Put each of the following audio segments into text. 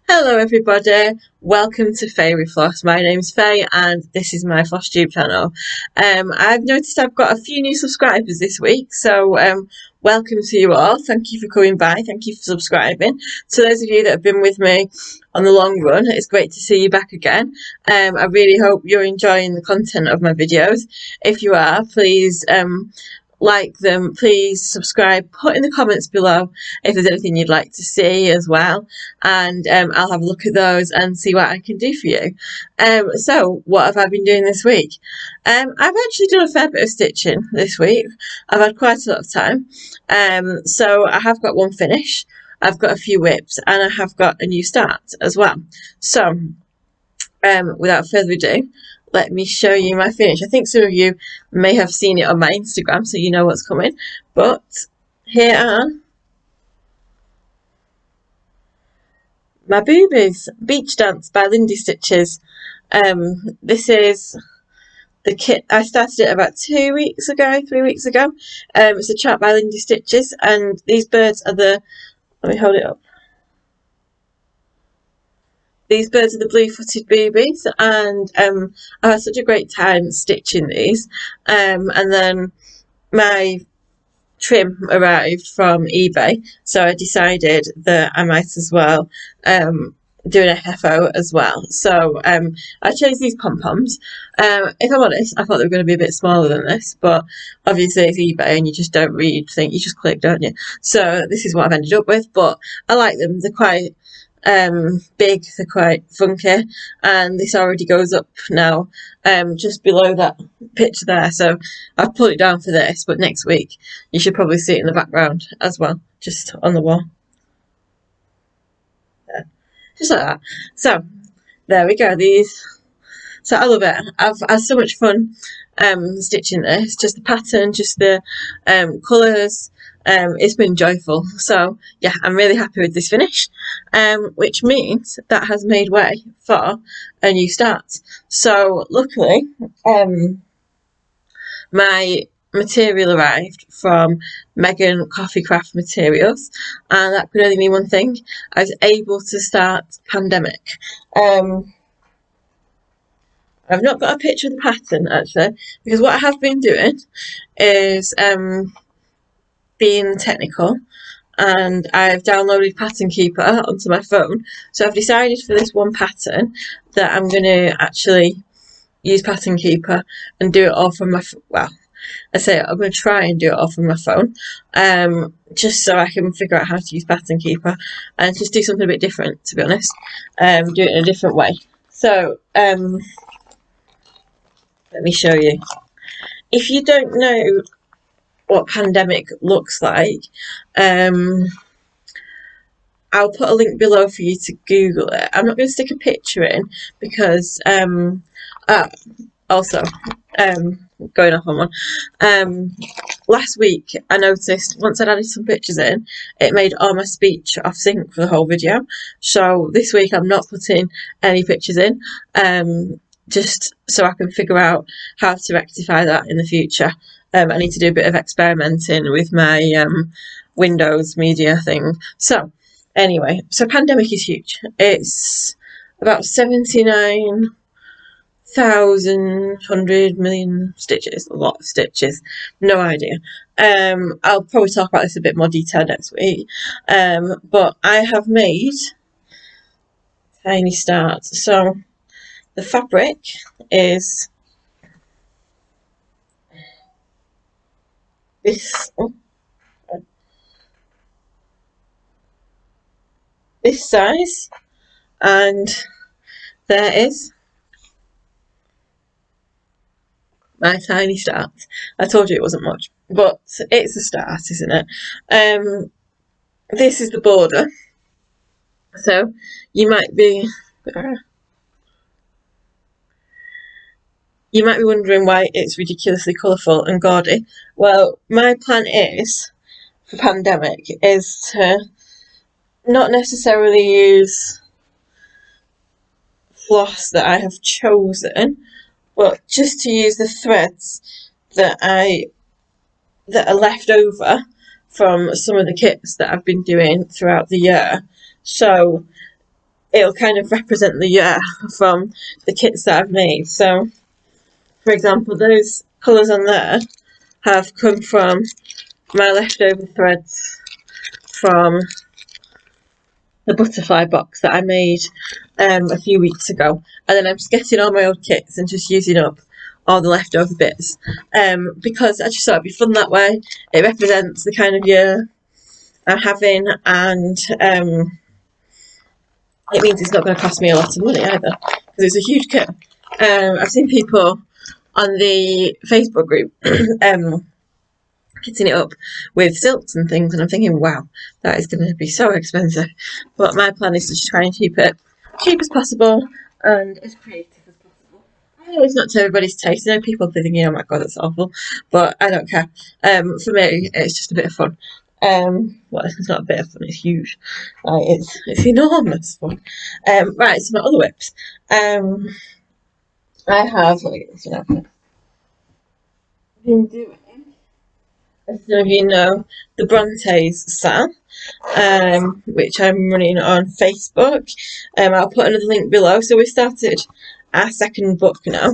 Hello everybody, welcome to Faye with Floss. My name's Faye and this is my FlossTube channel. I've noticed I've got a few new subscribers this week, so welcome to you all. Thank you for coming by, thank you for subscribing. To those of you that have been with me on the long run, it's great to see you back again. I really hope you're enjoying the content of my videos. If you are, please like them, please subscribe, put in the comments below if there's anything you'd like to see as well, and I'll have a look at those and see what I can do for you. So what have I been doing this week? I've actually done a fair bit of stitching this week. I've had quite a lot of time, so I have got one finish, I've got a few whips, and I have got a new start as well. So without further ado, let me show you my finish. I think some of you may have seen it on my Instagram, so you know what's coming. But here are my boobies. Beach Dance by Lindy Stitches. This is the kit. I started it about 3 weeks ago. It's a chart by Lindy Stitches, and these birds are the, let me hold it up. These birds are the blue-footed boobies, and I had such a great time stitching these. And then my trim arrived from eBay, so I decided that I might as well do an FFO as well. So I chose these pom-poms. If I'm honest, I thought they were going to be a bit smaller than this, but obviously it's eBay and you just don't read things, you just click, don't you? So this is what I've ended up with, but I like them. They're quite big, they're quite funky, and this already goes up now just below that picture there, so I've pulled it down for this, but next week you should probably see it in the background as well, just on the wall there. Just like that. So there we go. These, so I love it. I've had so much fun stitching this, just the pattern, just the colours. It's been joyful, so yeah, I'm really happy with this finish, which means that has made way for a new start. So luckily my material arrived from Megaan Coffee Craft Materials, and that could only mean one thing: I was able to start Pandemic. I've not got a picture of the pattern actually, because what I have been doing is being technical, and I've downloaded Pattern Keeper onto my phone. So I've decided for this one pattern that I'm going to actually use Pattern Keeper and do it all from my, well, I say I'm going to try and do it all from my phone, just so I can figure out how to use Pattern Keeper and just do something a bit different, to be honest, do it in a different way. So let me show you. If you don't know what Pandemic looks like, I'll put a link below for you to Google it. I'm not going to stick a picture in because also going off on one, last week I noticed once I'd added some pictures in, it made all my speech off sync for the whole video. So this week I'm not putting any pictures in, just so I can figure out how to rectify that in the future. I need to do a bit of experimenting with my Windows media thing. So anyway, so Pandemic is huge. It's about 79,100 million stitches. A lot of stitches. No idea. I'll probably talk about this a bit more detail next week. But I have made tiny starts. So the fabric is this size, and there is my tiny start. I told you it wasn't much, but it's a start, isn't it? This is the border, so you might be wondering why it's ridiculously colourful and gaudy. Well, my plan is, for Pandemic, is to not necessarily use floss that I have chosen, but just to use the threads that are left over from some of the kits that I've been doing throughout the year. So it'll kind of represent the year from the kits that I've made. So, for example, those colours on there have come from my leftover threads from the butterfly box that I made a few weeks ago, and then I'm just getting all my old kits and just using up all the leftover bits, because I just thought it'd be fun that way. It represents the kind of year I'm having, and it means it's not going to cost me a lot of money either, because it's a huge kit. I've seen people on the Facebook group kitting it up with silks and things, and I'm thinking, wow, that is going to be so expensive. But my plan is to just try and keep it cheap as possible and as creative as possible. I know it's not to everybody's taste. I know people are thinking, oh my god, that's awful, but I don't care. For me, it's just a bit of fun. Well, it's not a bit of fun, it's huge. It's enormous fun. Right, so my other whips. I have, been doing, as some of you know, the Brontes sale, which I'm running on Facebook. I'll put another link below. So we started our second book now.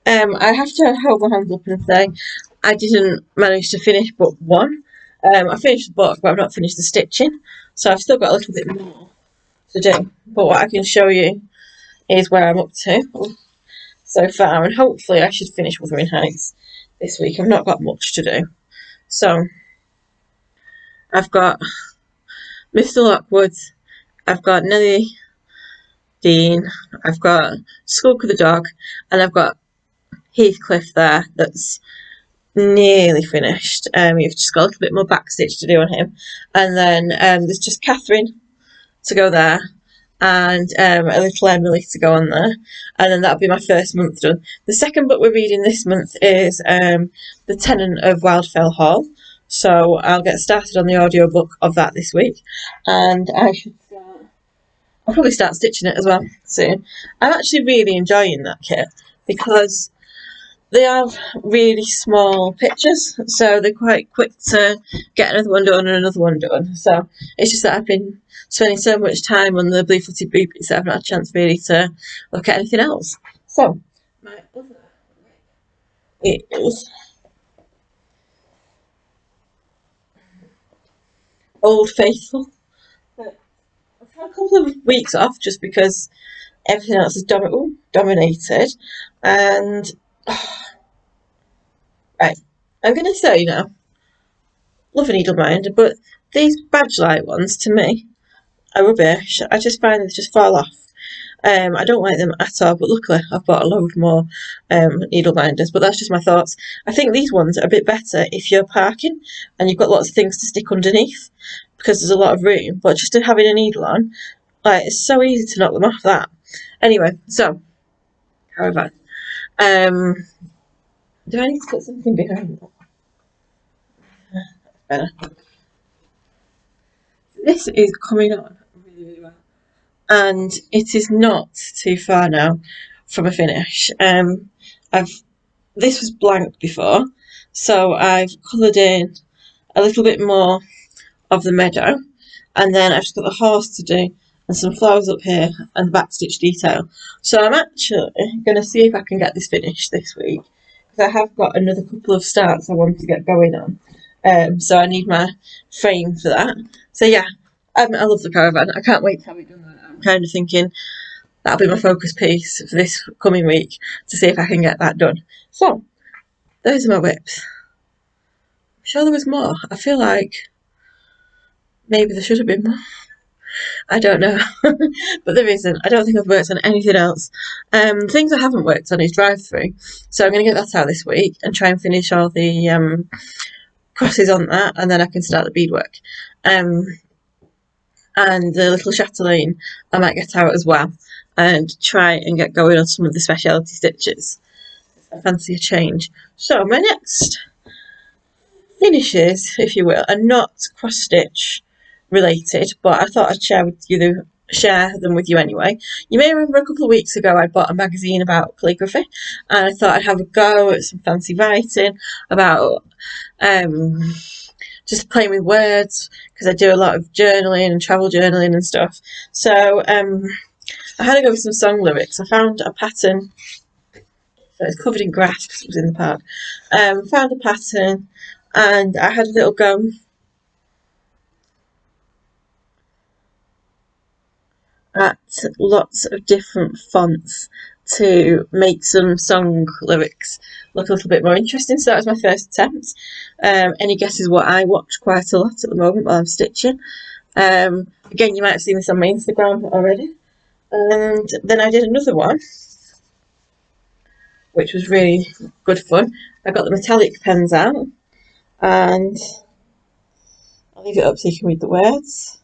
I have to hold my hands up and say I didn't manage to finish book one. I finished the book, but I've not finished the stitching, so I've still got a little bit more to do. But what I can show you is where I'm up to so far, and hopefully I should finish Wuthering Heights this week. I've not got much to do. So I've got Mr. Lockwood, I've got Nellie Dean, I've got Skulker the dog, and I've got Heathcliff there that's nearly finished. You've just got a little bit more backstitch to do on him, and then there's just Catherine to go there, and a little Emily to go on there, and then that'll be my first month done. The second book we're reading this month is The Tenant of Wildfell Hall, so I'll get started on the audiobook of that this week, and I'll probably start stitching it as well soon. I'm actually really enjoying that kit because they have really small pictures, so they're quite quick to get another one done and another one done. So it's just that I've been spending so much time on the Blue Footed Boobies that I've not had a chance really to look at anything else. So my other is Old Faithful. But I've had a couple of weeks off just because everything else is dominated, and right, I'm going to say now, love a needleminder, but these badge light ones to me are rubbish. I just find they just fall off. I don't like them at all, but luckily I've bought a load more needle minders, but that's just my thoughts. I think these ones are a bit better if you're parking and you've got lots of things to stick underneath because there's a lot of room, but just having a needle on, like, it's so easy to knock them off that. Anyway, so, however, do I need to put something behind that? That's better. This is coming on really, really well, and it is not too far now from a finish. This was blank before, so I've coloured in a little bit more of the meadow, and then I've just got the horse to do and some flowers up here and the backstitch detail. So I'm actually going to see if I can get this finished this week, because I have got another couple of starts I want to get going on. So I need my frame for that. So yeah, I love the caravan. I can't wait to have it done. I'm kind of thinking that'll be my focus piece for this coming week to see if I can get that done. So those are my whips. I'm sure there was more. I feel like maybe there should have been more. I don't know, but there isn't. I don't think I've worked on anything else. Things I haven't worked on is drive-through, so I'm going to get that out this week and try and finish all the crosses on that, and then I can start the beadwork. And the little chatelaine I might get out as well and try and get going on some of the speciality stitches. I fancy a change. So my next finishes, if you will, are not cross-stitch related, but I thought I'd share them with you anyway. You may remember a couple of weeks ago I bought a magazine about calligraphy, and I thought I'd have a go at some fancy writing about just playing with words, because I do a lot of journaling and travel journaling and stuff. So I had to go with some song lyrics. I found a pattern. So it's covered in grass because it was in the park. Found a pattern, and I had a little go at lots of different fonts to make some song lyrics look a little bit more interesting. So that was my first attempt. Any guesses what I watch quite a lot at the moment while I'm stitching? Again, you might have seen this on my Instagram already. And then I did another one, which was really good fun. I got the metallic pens out, and I'll leave it up so you can read the words.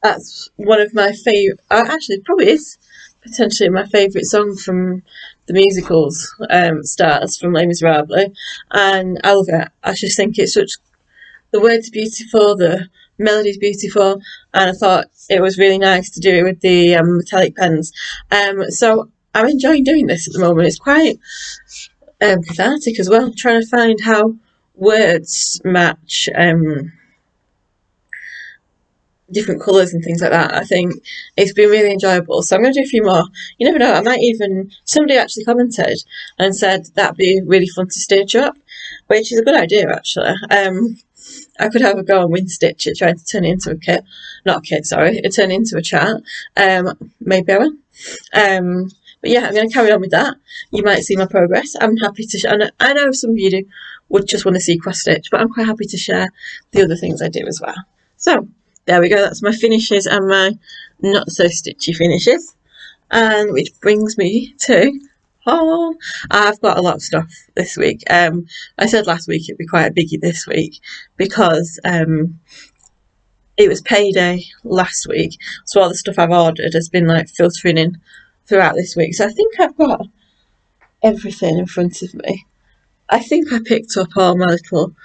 That's one of my favourite, actually it probably is potentially my favourite song from the musicals, Stars from Les Miserables, and I love it. I just think it's such, the words are beautiful, the melody's beautiful, and I thought it was really nice to do it with the metallic pens. So I'm enjoying doing this at the moment. It's quite cathartic as well, trying to find how words match different colours and things like that. I think it's been really enjoyable, so I'm going to do a few more. You never know, I might even, somebody actually commented and said that'd be really fun to stitch up, which is a good idea actually. I could have a go and win stitch it, trying to turn it into a kit, not a kit, sorry, it turned into a chart. Maybe I will. But yeah, I'm going to carry on with that. You might see my progress. I'm happy to share, and I know some of you would just want to see cross stitch, but I'm quite happy to share the other things I do as well. So there we go, that's my finishes and my not so stitchy finishes. And which brings me to haul. I've got a lot of stuff this week. I said last week it'd be quite a biggie this week because it was payday last week, so all the stuff I've ordered has been like filtering in throughout this week. So I think I've got everything in front of me. I think I picked up all my little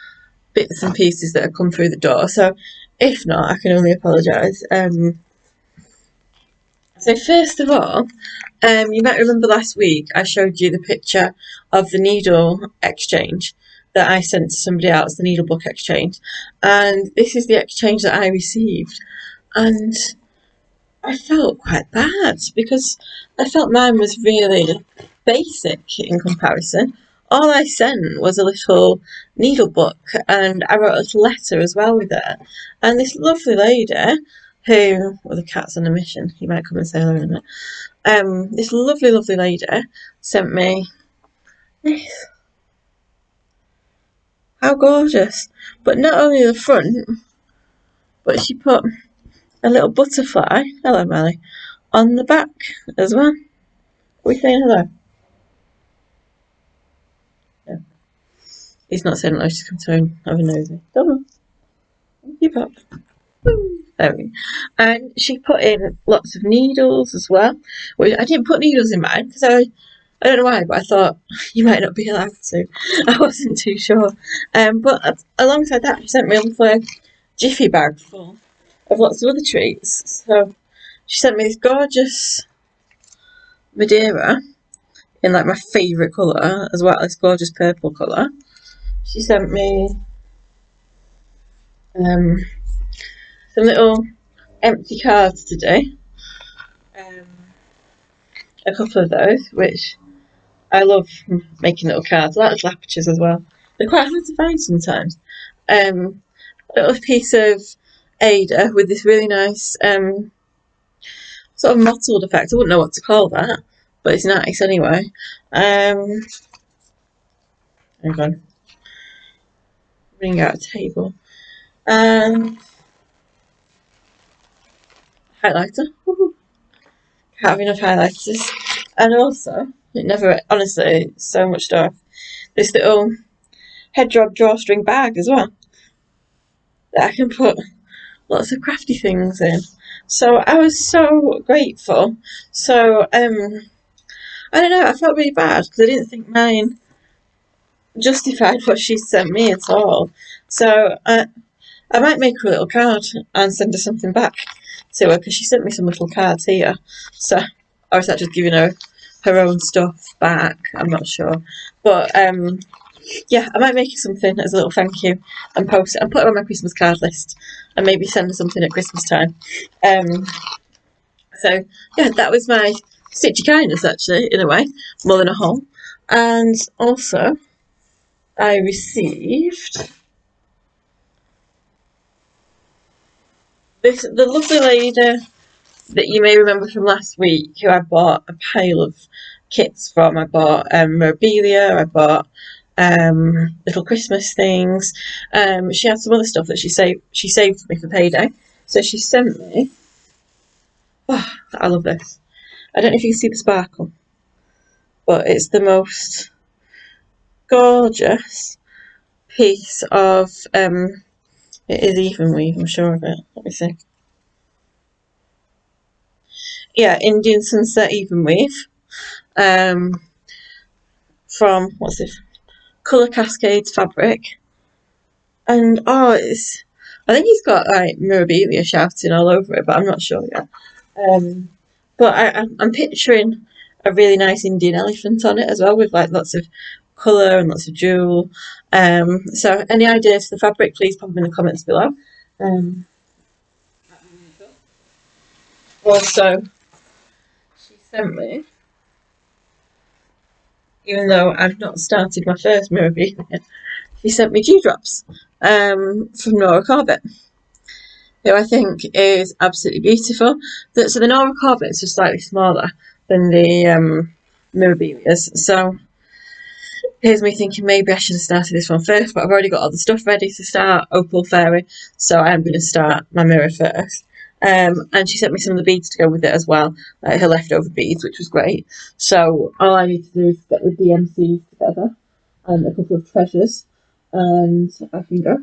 bits and pieces that have come through the door, so if not, I can only apologise. So first of all, you might remember last week I showed you the picture of the needle exchange that I sent to somebody else, the needle book exchange, and this is the exchange that I received, and I felt quite bad because I felt mine was really basic in comparison. All I sent was a little needle book, and I wrote a little letter as well with it. And this lovely lady, who, well, the cat's on a mission, you might come and say hello in a minute. This lovely, lovely lady sent me this. How gorgeous! But not only the front, but she put a little butterfly, hello Melly, on the back as well. Are we saying hello? No. He's not saying hello, she's come to have a nosy. Come on. Keep up. There we go. And she put in lots of needles as well. Which I didn't put needles in mine because I don't know why, but I thought you might not be allowed to. I wasn't too sure. But alongside that, she sent me a little jiffy bag full of lots of other treats. So she sent me this gorgeous Madeira in like my favourite colour as well, this gorgeous purple colour. She sent me some little empty cards today. A couple of those, which I love making little cards. I like little apertures as well. They're quite hard to find sometimes. A little piece of Ada with this really nice sort of mottled effect. I wouldn't know what to call that, but it's nice anyway. Hang on. Bring out a table. And highlighter. Can't have enough highlighters. And also, it never, honestly, so much stuff. This little head drawstring bag as well, that I can put lots of crafty things in. So I was so grateful. So I don't know, I felt really bad because I didn't think mine justified what she sent me at all. So I might make her a little card and send her something back to her because she sent me some little cards here. So, or is that just giving her her own stuff back? I'm not sure. But yeah, I might make her something as a little thank you and post it and put her on my Christmas card list and maybe send her something at Christmas time. So yeah, that was my stitchy kindness actually, in a way, more than a haul. And also I received the lovely lady that you may remember from last week, who I bought a pile of kits from. I bought memorabilia, I bought little Christmas things. She had some other stuff that she saved for me for payday. So she sent me, oh, I love this. I don't know if you can see the sparkle, but it's the most gorgeous piece of it is even weave, I'm sure of it. Let me see. Yeah, Indian Sunset even weave. From what's it? Colour Cascades fabric. And I think he's got like memorabilia shouting all over it, but I'm not sure yet. But I'm picturing a really nice Indian elephant on it as well, with like lots of colour and lots of jewel. So any ideas for the fabric, please pop them in the comments below. Also, she sent me, even though I've not started my first memorabilia, she sent me dewdrops from Nora Corbett, who I think is absolutely beautiful. So the Nora Corbett's are slightly smaller than the memorabilias. So here's me thinking maybe I should have started this one first, but I've already got all the stuff ready to start Opal Fairy, so I'm going to start my mirror first. And she sent me some of the beads to go with it as well, like her leftover beads, which was great. So all I need to do is get the DMCs together and a couple of treasures, and I can go,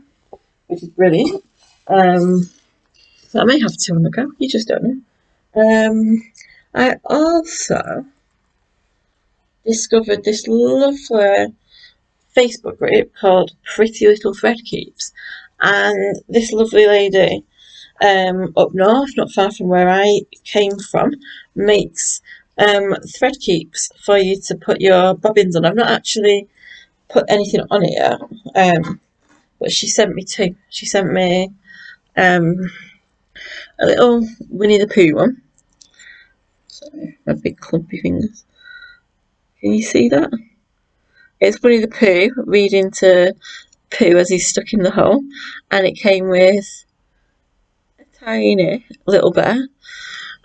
which is brilliant. So I may have two on the go, you just don't know. I also discovered this lovely Facebook group called Pretty Little Thread Keeps, and this lovely lady up north, not far from where I came from, makes thread keeps for you to put your bobbins on. I've not actually put anything on it yet, but she sent me two. She sent me a little Winnie the Pooh one. Sorry, my big clumpy fingers. Can you see that? It's Winnie the Pooh reading to Pooh as he's stuck in the hole, and it came with a tiny little bear.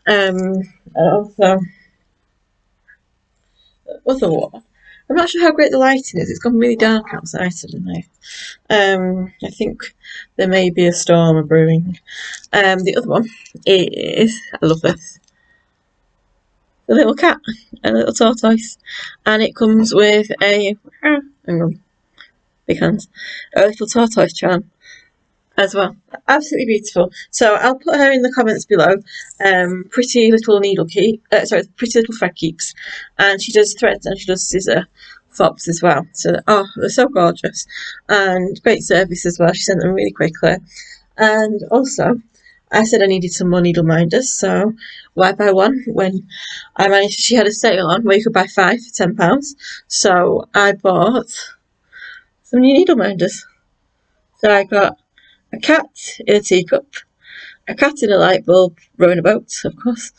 And also other one. I'm not sure how great the lighting is. It's gone really dark outside suddenly. I think there may be a storm brewing. The other one is, I love this, a little cat, a little tortoise, and it comes with a, hang on, big hands, a little tortoise charm as well. Absolutely beautiful. So I'll put her in the comments below. Pretty little Pretty Little Thread Keeps, and she does threads and she does scissor fobs as well. So they're so gorgeous and great service as well. She sent them really quickly, and also I said I needed some more needle minders, so why buy one when I managed? She had a sale on where you could buy 5 for £10, so I bought some new needle minders. So I got a cat in a teacup, a cat in a light bulb rowing a boat, of course,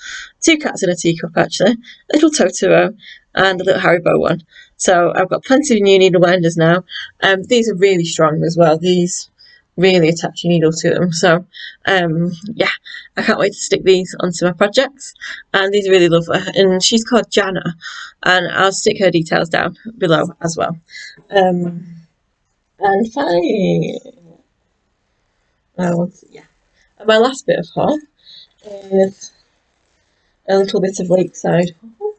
2 cats in a teacup actually, a little Totoro and a little Haribo one. So I've got plenty of new needle minders now. These are really strong as well. These really attach your needle to them. So yeah, I can't wait to stick these onto my projects. And these are really lovely. And she's called Jana, and I'll stick her details down below as well. And finally, and my last bit of haul is a little bit of Lakeside haul,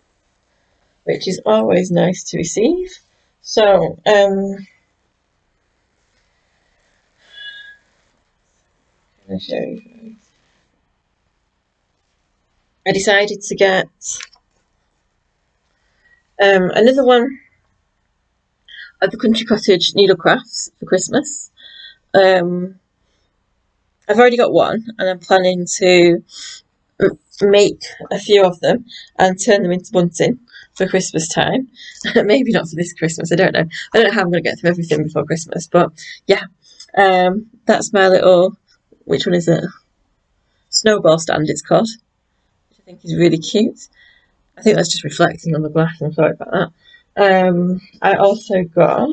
which is always nice to receive. So I'll show you. I decided to get another one of the Country Cottage Needlecrafts for Christmas. I've already got one, and I'm planning to make a few of them and turn them into bunting for Christmas time. Maybe not for this Christmas, I don't know. I don't know how I'm going to get through everything before Christmas, but yeah, that's my little, which one is it? Snowball stand it's called, which I think is really cute. I think that's just reflecting on the glass, I'm sorry about that. I also got,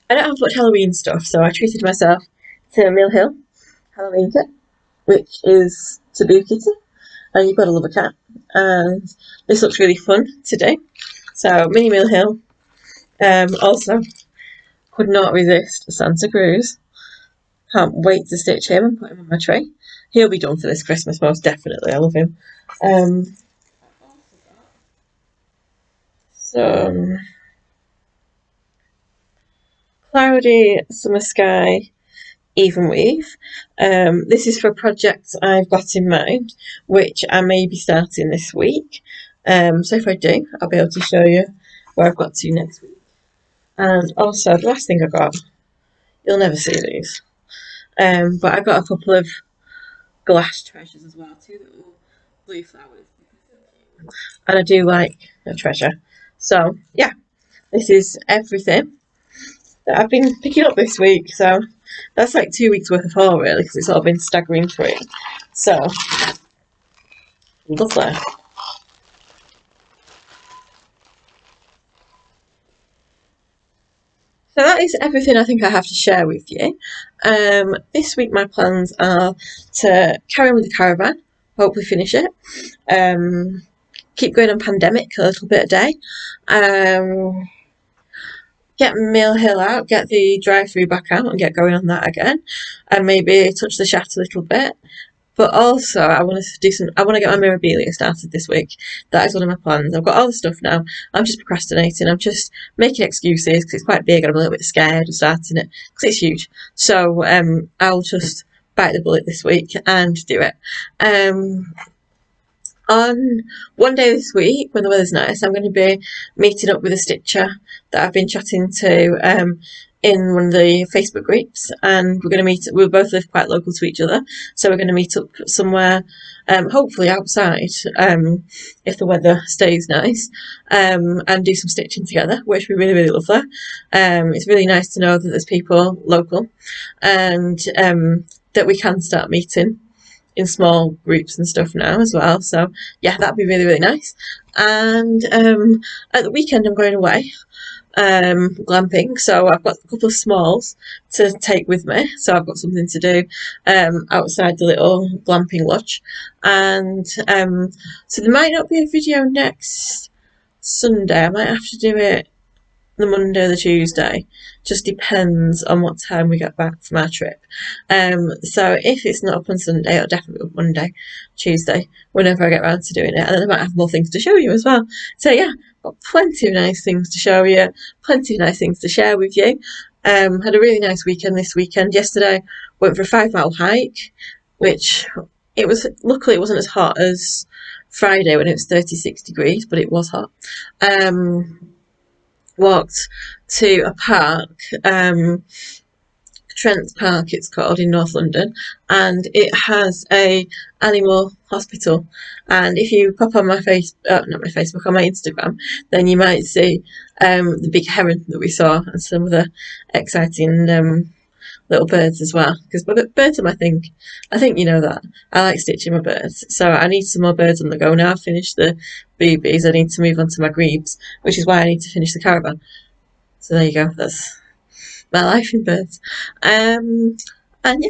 I don't have much Halloween stuff, so I treated myself to a Mill Hill Halloween kit, which is Taboo Kitty, and you've got to love a cat, and this looks really fun to do. So mini Mill Hill. Also could not resist Santa Cruz. Can't wait to stitch him and put him on my tray. He'll be done for this Christmas most definitely. I love him. Some cloudy summer sky even weave. This is for a project I've got in mind, which I may be starting this week. So if I do, I'll be able to show you where I've got to next week. And also, the last thing I got, you'll never see these, but I got a couple of glass treasures as well, 2 little blue flowers, and I do like a treasure. So yeah, this is everything that I've been picking up this week. So that's like 2 weeks worth of haul really, because it's all been staggering through. So lovely. So that is everything I think I have to share with you. This week my plans are to carry on with the caravan, hopefully finish it, keep going on pandemic a little bit a day, get Mill Hill out, get the drive-through back out and get going on that again, and maybe touch the shaft a little bit. But also, I want to get my memorabilia started this week. That is one of my plans. I've got all the stuff now. I'm just procrastinating. I'm just making excuses because it's quite big and I'm a little bit scared of starting it because it's huge. So I'll just bite the bullet this week and do it. On one day this week, when the weather's nice, I'm going to be meeting up with a stitcher that I've been chatting to in one of the Facebook groups, and we're going to meet. We both live quite local to each other, so we're going to meet up somewhere, hopefully outside, if the weather stays nice, and do some stitching together, which would be really, really lovely. It's really nice to know that there's people local, and that we can start meeting in small groups and stuff now as well. So yeah, that'd be really, really nice. And at the weekend I'm going away glamping, so I've got a couple of smalls to take with me, so I've got something to do outside the little glamping lodge. And so there might not be a video next Sunday. I might have to do it the Monday or the Tuesday, just depends on what time we get back from our trip. So if it's not up on Sunday, it'll definitely be up Monday, Tuesday, whenever I get around to doing it, and then I might have more things to show you as well. So yeah, got plenty of nice things to show you, plenty of nice things to share with you. Had a really nice weekend this weekend. Yesterday went for a 5-mile hike, which it was, luckily it wasn't as hot as Friday when it was 36 degrees, but it was hot. Walked to a park, Trent Park it's called, in North London, and it has a animal hospital. And if you pop on my not my Facebook, on my Instagram, then you might see the big heron that we saw and some of the exciting little birds as well, because birds are my thing. I think you know that. I like stitching my birds, so I need some more birds on the go. Now I've finished the boobies, I need to move on to my grebes, which is why I need to finish the caravan. So there you go, that's my life in birds. And yeah,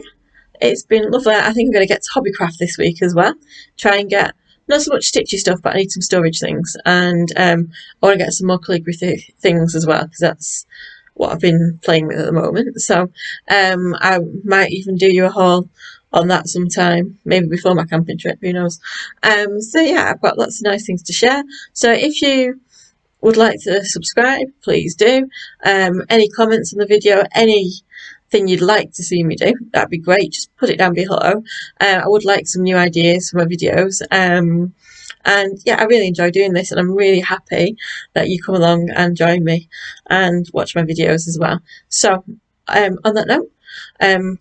it's been lovely. I think I'm going to get to hobbycraft this week as well, try and get not so much stitchy stuff, but I need some storage things, and I want to get some more calligraphy things as well, because that's what I've been playing with at the moment. So I might even do you a haul on that sometime, maybe before my camping trip, who knows. So yeah, I've got lots of nice things to share. So if you would like to subscribe, please do. Any comments on the video, anything you'd like to see me do, that'd be great. Just put it down below. I would like some new ideas for my videos. And yeah, I really enjoy doing this, and I'm really happy that you come along and join me and watch my videos as well. So on that note,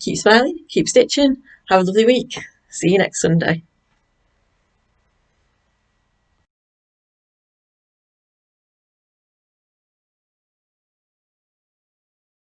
keep smiling, keep stitching, Have a lovely week. See you next Sunday.